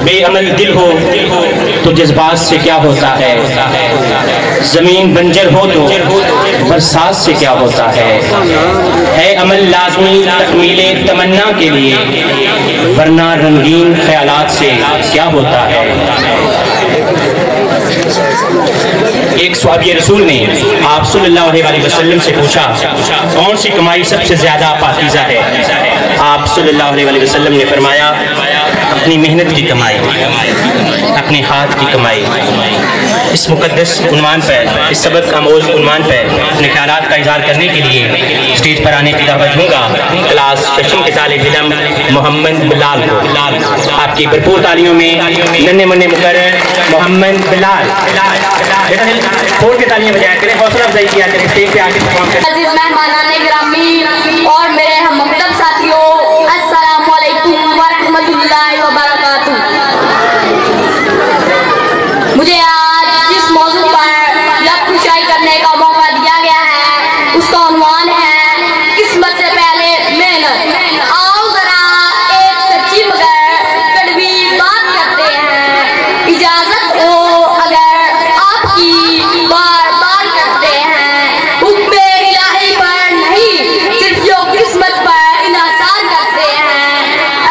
बेअमल दिल हो तो जज्बात से क्या होता है, जमीन बंजर हो तो बरसात से क्या होता है अमल लाज़मी तकमीले तमन्ना के लिए, वरना रंगीन ख्यालात से क्या होता है। एक सहाबी रसूल ने आप सल्लल्लाहु अलैहि वसल्लम से पूछा, कौन सी कमाई सबसे ज्यादा पाकीज़ा है? आप सल्लल्लाहु अलैहि वसल्लम ने फरमाया, अपनी मेहनत की कमाई, अपने हाथ की कमाई। इस मुकद्दस उन्वान पर, इस सबक आमोज उन्वान पर अपने ख्यालात का इज़हार करने के लिए स्टेज पर आने की दावत दूंगा क्लास शशम के तालिब इल्म मोहम्मद बिलाल को। आपकी भरपूर तालियों में नन्हे मुन्ने मुकर्रर मोहम्मद बिलाल खोल के तालियां बजाया करें, हौसला अफजाई किया करें, स्टेज पे आके परफॉर्म करें। अजीज मेहमानाने गिरामी और मेरे हम मुख्तब साथियों, अस्सलामु अलैकुम व रहमतुल्लाहि व बरकातुहू। मुझे आज जिस मौजू पर लब खुशाई करने का मौका दिया गया है उसका उन्वान है किस्मत से पहले मेहनत। आओ जरा एक सच्ची मगर कड़वी बात करते हैं, इजाजत हो अगर आपकी बार बार करते हैं, हुक्मे इलाही पर नहीं सिर्फ जो किस्मत पर इन्हसार करते हैं।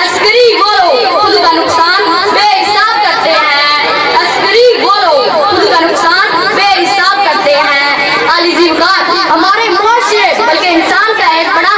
अस्करी बोलो खुद का नुकसान बेहिसाब करते हैं, अस्करी बोलो खुद का नुकसान बेहिसाब करते हैं। आलिज़ वक़ार हमारे मुआशरे बल्कि इंसान का एक बड़ा